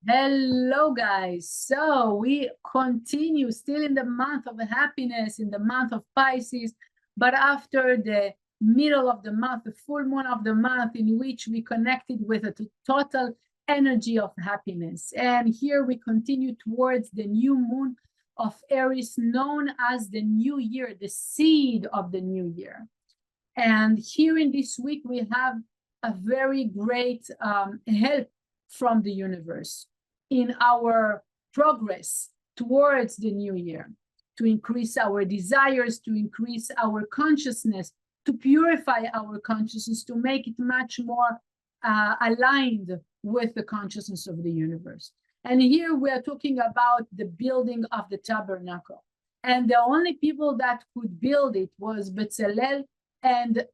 Hello, guys. So we continue still in the month of happiness, in the month of Pisces, but after the middle of the month, the full moon of the month, in which we connected with a total energy of happiness. And here we continue towards the new moon of Aries, known as the new year, the seed of the new year. And here in this week, we have a very great help from the universe in our progress towards the new year, to increase our desires, to increase our consciousness, to purify our consciousness, to make it much more aligned with the consciousness of the universe. And here we are talking about the building of the tabernacle. And the only people that could build it was Bezalel and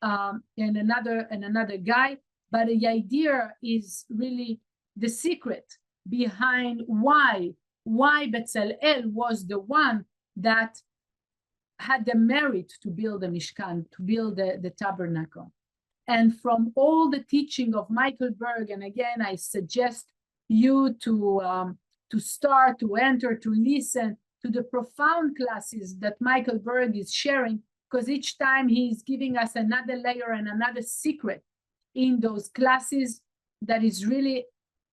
another guy. But the idea is really the secret behind why Bezalel was the one that had the merit to build the Mishkan, to build the tabernacle. And from all the teaching of Michael Berg, and again, I suggest you to start, to enter, to listen to the profound classes that Michael Berg is sharing, because each time he's giving us another layer and another secret in those classes that is really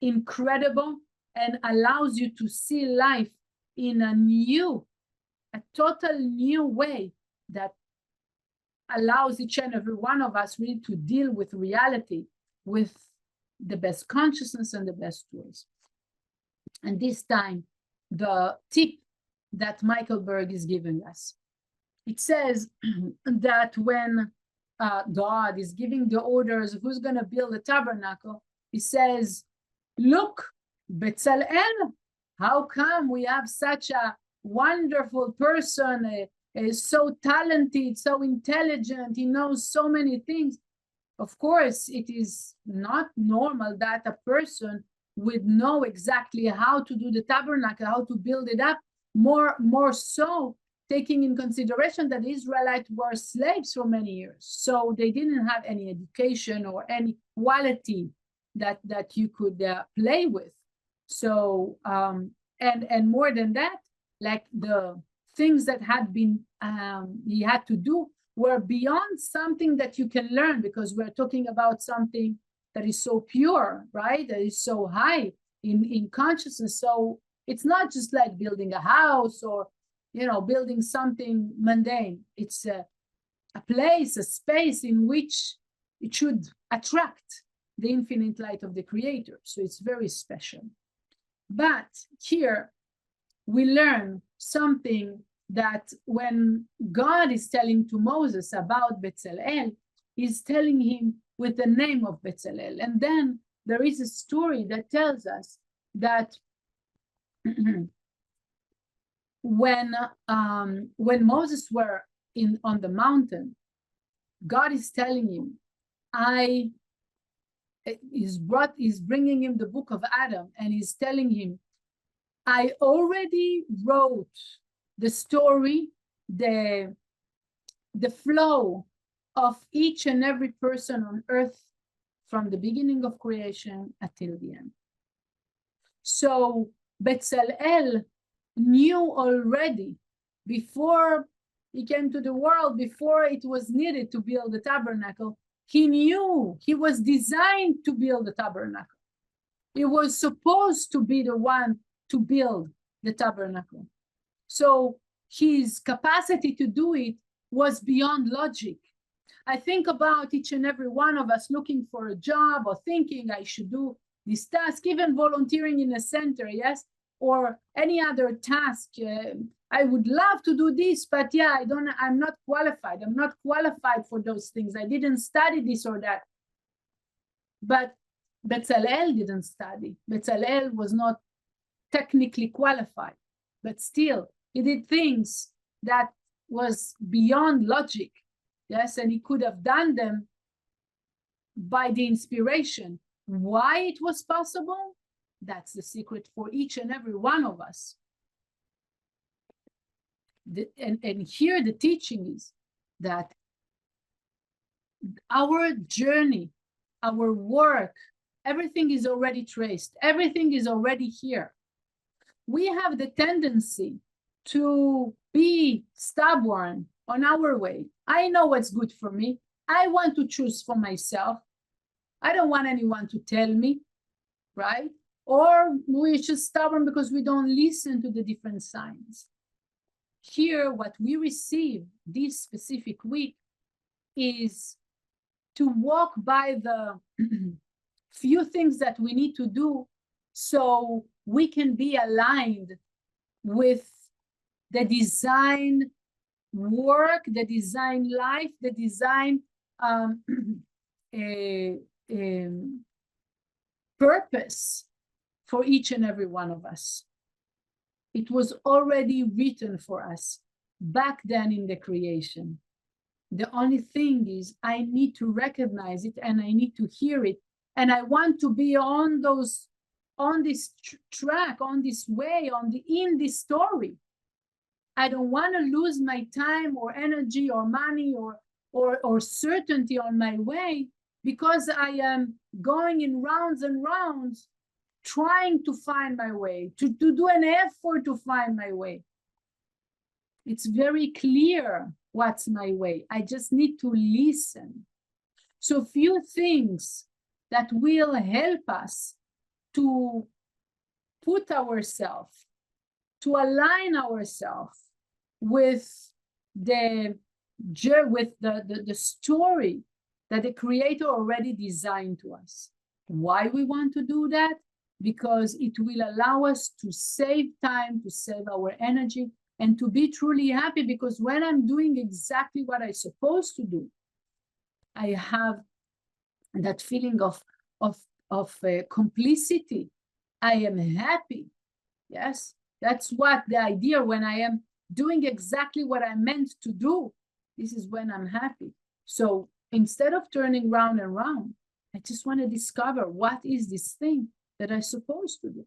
incredible and allows you to see life in a total new way that allows each and every one of us really to deal with reality with the best consciousness and the best tools. And this time, the tip that Michael Berg is giving us, it says that when God is giving the orders of who's going to build the tabernacle, he says, look, Bezalel, how come we have such a wonderful person, so talented, so intelligent, he knows so many things. Of course, it is not normal that a person would know exactly how to do the tabernacle, how to build it up, more so taking in consideration that the Israelites were slaves for many years. So they didn't have any education or any quality that you could play with. So, and more than that, like the things that had been, he had to do were beyond something that you can learn, because we're talking about something that is so pure, right? That is so high in consciousness. So it's not just like building a house or, building something mundane. It's a place, a space in which it should attract the infinite light of the Creator. So it's very special. But here we learn something, that when God is telling to Moses about Bezalel, he's telling him with the name of Bezalel. And then there is a story that tells us that when Moses were on the mountain, God is telling him, he's bringing him the book of Adam, and he's telling him, I already wrote the story, the flow of each and every person on earth from the beginning of creation until the end. So Bezalel knew already, before he came to the world, before it was needed to build the tabernacle, he knew he was designed to build the tabernacle. He was supposed to be the one to build the tabernacle. So his capacity to do it was beyond logic. I think about each and every one of us looking for a job or thinking I should do this task, even volunteering in a center, yes, or any other task. I would love to do this, but yeah, I'm not qualified. I'm not qualified for those things. I didn't study this or that. But Bezalel didn't study. Bezalel was not technically qualified, but still he did things that was beyond logic. Yes, and he could have done them by the inspiration. Why it was possible? That's the secret for each and every one of us. And here the teaching is that our journey, our work, Everything is already traced. Everything is already here. We have the tendency to be stubborn on our way. I know what's good for me. I want to choose for myself. I don't want anyone to tell me, right? Or we're just stubborn because we don't listen to the different signs. Here, what we receive this specific week is to walk by the few things that we need to do so we can be aligned with the design work, the design life, the design purpose for each and every one of us. It was already written for us back then in the creation. The only thing is I need to recognize it and I need to hear it. And I want to be on this track, on this way, in this story. I don't want to lose my time or energy or money or certainty on my way because I am going in rounds and rounds trying to find my way, to do an effort to find my way. It's very clear what's my way. I just need to listen. So few things that will help us to put ourselves, to align ourselves with the story that the Creator already designed to us. Why we want to do that? Because it will allow us to save time, to save our energy, and to be truly happy. Because when I'm doing exactly what I'm supposed to do, I have that feeling of complicity. I am happy. Yes, that's what the idea. When I am doing exactly what I meant to do, this is when I'm happy. So instead of turning round and round, I just want to discover what is this thing that I'm supposed to do.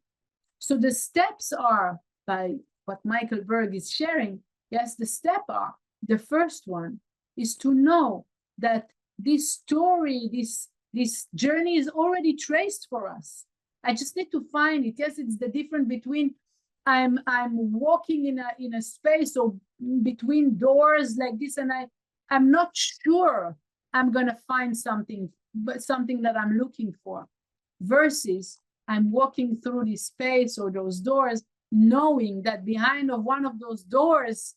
So the steps are, by what Monica Berg is sharing, yes, the step are, the first one is to know that this story, this journey is already traced for us. I just need to find it. Yes, it's the difference between I'm walking in a space or between doors like this, and I'm not sure I'm gonna find something, but something that I'm looking for, versus I'm walking through this space or those doors, knowing that behind of one of those doors,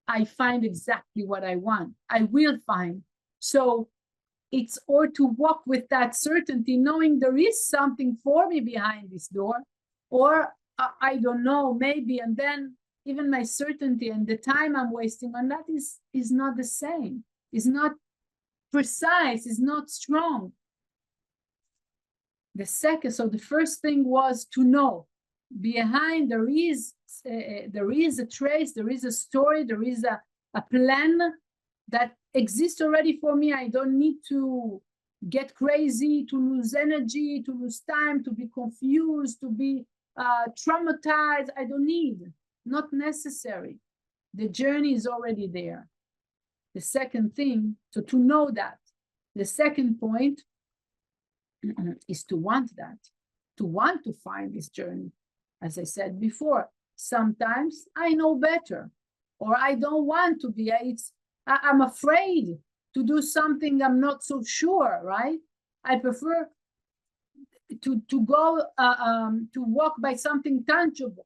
I find exactly what I want. I will find. So it's or to walk with that certainty, knowing there is something for me behind this door, or I don't know, maybe, and then even my certainty and the time I'm wasting on that is not the same, is not precise, is not strong. So the first thing was to know behind there is a trace, there is a story, there is a plan that exists already for me. I don't need to get crazy, to lose energy, to lose time, to be confused, to be traumatized. I don't need, not necessary. The journey is already there. The second thing, so to know that. The second point is to want that, to want to find this journey. As I said before, sometimes I know better, or I don't want to be. I'm afraid to do something I'm not so sure, right? I prefer to go to walk by something tangible.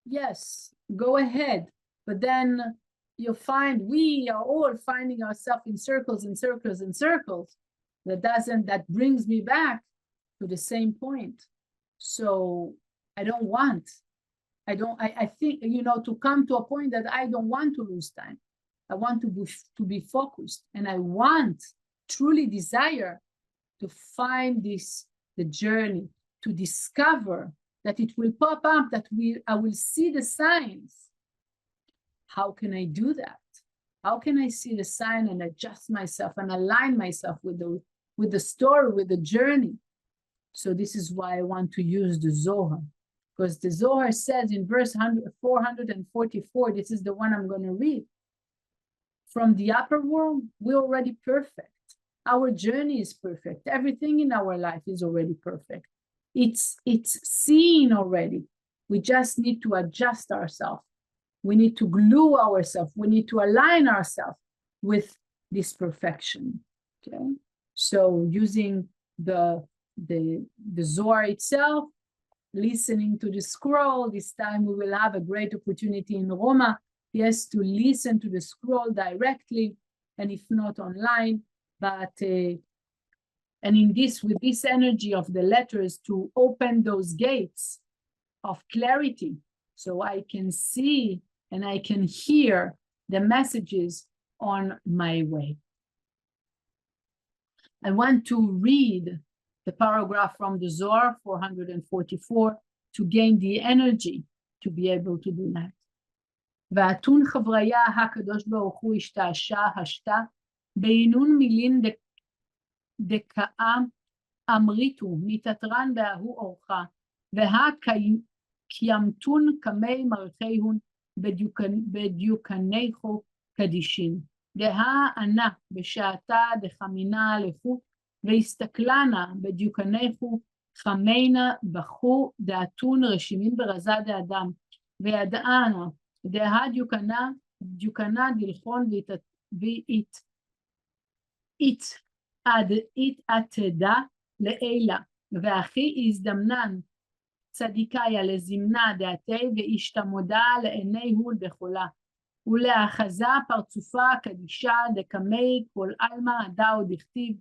Yes, go ahead. But then you'll find we are all finding ourselves in circles and circles and circles. That brings me back to the same point. So I think, to come to a point that I don't want to lose time. I want to be focused, and I want, truly desire to find the journey, to discover that it will pop up, that I will see the signs. How can I do that? How can I see the sign and adjust myself and align myself with the story, with the journey? So this is why I want to use the Zohar, because the Zohar says in verse 444, this is the one I'm going to read. From the upper world, we're already perfect. Our journey is perfect. Everything in our life is already perfect. It's seen already. We just need to adjust ourselves. We need to glue ourselves. We need to align ourselves with this perfection. Okay. So using the Zohar itself, listening to the scroll. This time we will have a great opportunity in Roma, yes, to listen to the scroll directly, and if not online, but and in this, with this energy of the letters, to open those gates of clarity, so I can see and I can hear the messages on my way. I want to read the paragraph from the Zohar 444 to gain the energy to be able to do that. ואתון חבריה הקדוש ברוך הוא השתה בעינון מילין דקאה אמריתו מתתרן בהוא אורחה קיימתון כמי מרחיהון בדיוקניכו קדישין דהה ענה בשעתה דחמינה לכו והסתכלנה בדיוקניכו חמיינה בכו דעתון רשימים ברזה דאדם וידענה דהה דיוקנה דלכון ואת עתדה לעילה ואחי הזדמנן צדיקיה לזמנה דעתי והשתמודה לעיני הול בחולה ולאחזה פרצופה קדישה דקמי כל עלמא הדאו דכתיב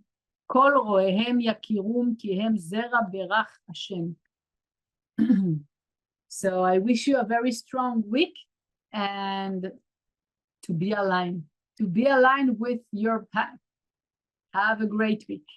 כל רואיהם יכירום כי הם זרע ברך השם. So I wish you a very strong week and to be aligned with your path. Have a great week.